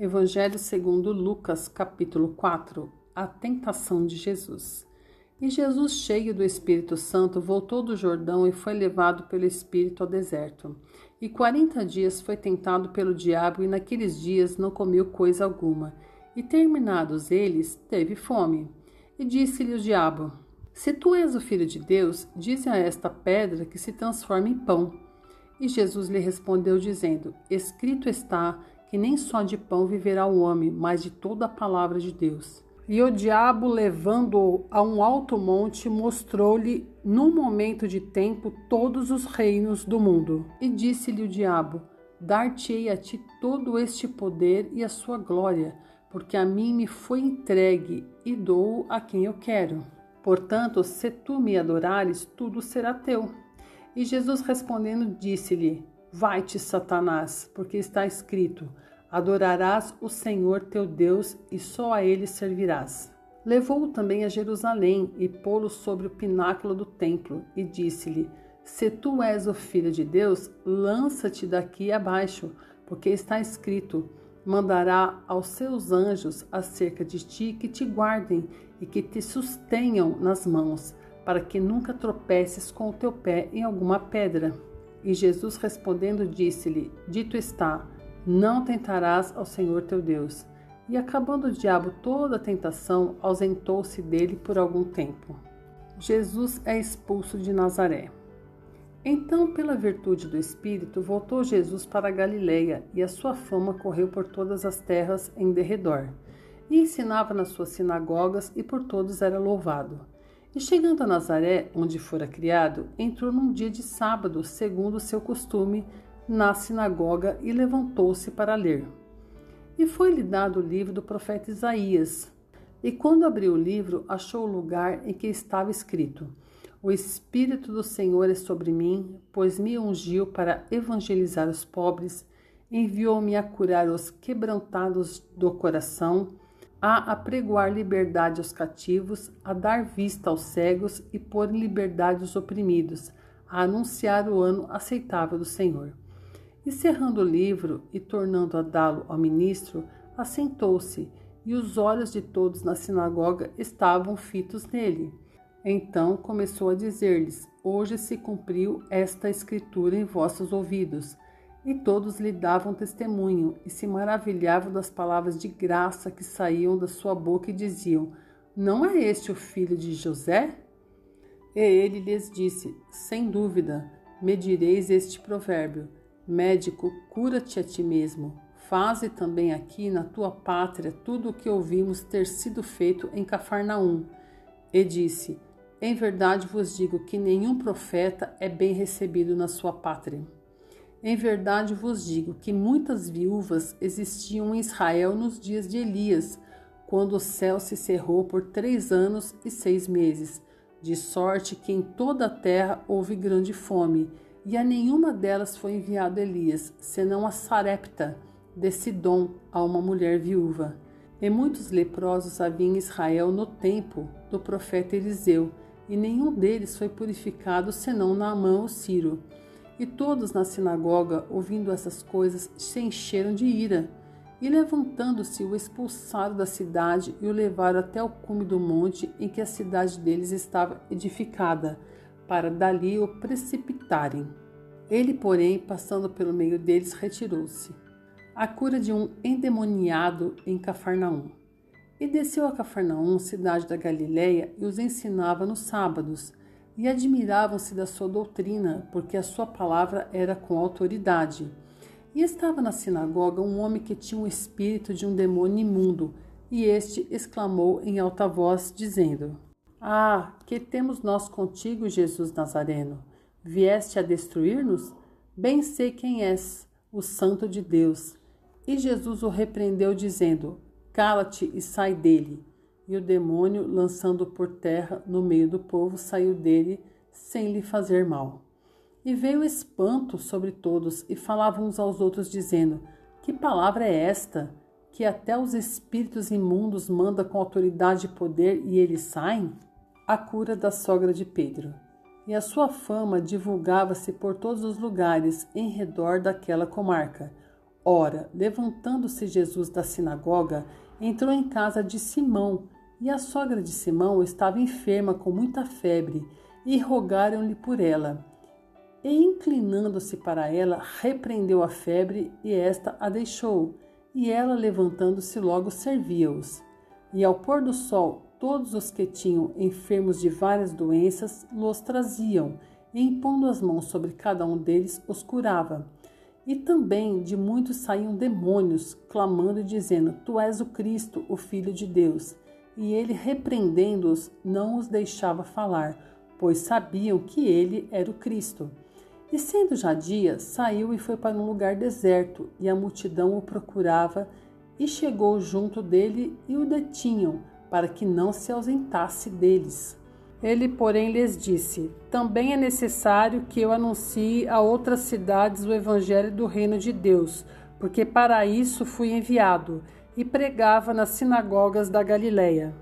Evangelho segundo Lucas, capítulo 4. A tentação de Jesus. E Jesus, cheio do Espírito Santo, voltou do Jordão e foi levado pelo Espírito ao deserto. E 40 dias foi tentado pelo diabo, e naqueles dias não comeu coisa alguma. E terminados eles, teve fome. E disse-lhe o diabo: Se tu és o Filho de Deus, dize a esta pedra que se transforme em pão. E Jesus lhe respondeu dizendo: Escrito está que nem só de pão viverá o homem, mas de toda a palavra de Deus. E o diabo, levando-o a um alto monte, mostrou-lhe, num momento de tempo, todos os reinos do mundo. E disse-lhe o diabo: Dar-te-ei a ti todo este poder e a sua glória, porque a mim me foi entregue, e dou a quem eu quero. Portanto, se tu me adorares, tudo será teu. E Jesus respondendo disse-lhe: Vai-te, Satanás, porque está escrito: Adorarás o Senhor teu Deus e só a ele servirás. Levou-o também a Jerusalém e pô-lo sobre o pináculo do templo e disse-lhe: Se tu és o Filho de Deus, lança-te daqui abaixo, porque está escrito: Mandará aos seus anjos acerca de ti que te guardem e que te sustenham nas mãos, para que nunca tropeces com o teu pé em alguma pedra. E Jesus respondendo disse-lhe: Dito está, não tentarás ao Senhor teu Deus. E acabando o diabo toda a tentação, ausentou-se dele por algum tempo. Jesus é expulso de Nazaré. Então, pela virtude do Espírito, voltou Jesus para a Galileia, e a sua fama correu por todas as terras em derredor. E ensinava nas suas sinagogas, e por todos era louvado. E chegando a Nazaré, onde fora criado, entrou num dia de sábado, segundo o seu costume, na sinagoga, e levantou-se para ler. E foi-lhe dado o livro do profeta Isaías. E quando abriu o livro, achou o lugar em que estava escrito: O Espírito do Senhor é sobre mim, pois me ungiu para evangelizar os pobres, enviou-me a curar os quebrantados do coração, a apregoar liberdade aos cativos, a dar vista aos cegos e pôr em liberdade os oprimidos, a anunciar o ano aceitável do Senhor. E cerrando o livro e tornando a dá-lo ao ministro, assentou-se, e os olhos de todos na sinagoga estavam fitos nele. Então começou a dizer-lhes: Hoje se cumpriu esta escritura em vossos ouvidos. E todos lhe davam testemunho e se maravilhavam das palavras de graça que saíam da sua boca e diziam: Não é este o filho de José? E ele lhes disse: Sem dúvida, me direis este provérbio: Médico, cura-te a ti mesmo. Faze também aqui na tua pátria tudo o que ouvimos ter sido feito em Cafarnaum. E disse: Em verdade vos digo que nenhum profeta é bem recebido na sua pátria. Em verdade vos digo que muitas viúvas existiam em Israel nos dias de Elias, quando o céu se cerrou por 3 anos e 6 meses, de sorte que em toda a terra houve grande fome, e a nenhuma delas foi enviado Elias, senão a Sarepta, de Sidom, a uma mulher viúva. E muitos leprosos havia em Israel no tempo do profeta Eliseu, e nenhum deles foi purificado, senão Naamã o sírio. E todos na sinagoga, ouvindo essas coisas, se encheram de ira. E levantando-se, o expulsaram da cidade e o levaram até o cume do monte em que a cidade deles estava edificada, para dali o precipitarem. Ele, porém, passando pelo meio deles, retirou-se. A cura de um endemoniado em Cafarnaum. E desceu a Cafarnaum, cidade da Galileia, e os ensinava nos sábados. E admiravam-se da sua doutrina, porque a sua palavra era com autoridade. E estava na sinagoga um homem que tinha um espírito de um demônio imundo, e este exclamou em alta voz, dizendo: Ah, que temos nós contigo, Jesus Nazareno? Vieste a destruir-nos? Bem sei quem és, o Santo de Deus. E Jesus o repreendeu, dizendo: Cala-te e sai dele. E o demônio, lançando-o por terra no meio do povo, saiu dele sem lhe fazer mal. E veio espanto sobre todos, e falavam uns aos outros, dizendo: Que palavra é esta? Que até os espíritos imundos manda com autoridade e poder, e eles saem? A cura da sogra de Pedro. E a sua fama divulgava-se por todos os lugares em redor daquela comarca. Ora, levantando-se Jesus da sinagoga, entrou em casa de Simão, e a sogra de Simão estava enferma com muita febre, e rogaram-lhe por ela. E inclinando-se para ela, repreendeu a febre, e esta a deixou, e ela, levantando-se, logo servia-os. E ao pôr do sol, todos os que tinham enfermos de várias doenças, los traziam, e impondo as mãos sobre cada um deles, os curava. E também de muitos saíam demônios, clamando e dizendo: Tu és o Cristo, o Filho de Deus. E ele, repreendendo-os, não os deixava falar, pois sabiam que ele era o Cristo. E sendo já dia, saiu e foi para um lugar deserto, e a multidão o procurava, e chegou junto dele e o detinham, para que não se ausentasse deles. Ele, porém, lhes disse: Também é necessário que eu anuncie a outras cidades o evangelho do reino de Deus, porque para isso fui enviado. E pregava nas sinagogas da Galileia.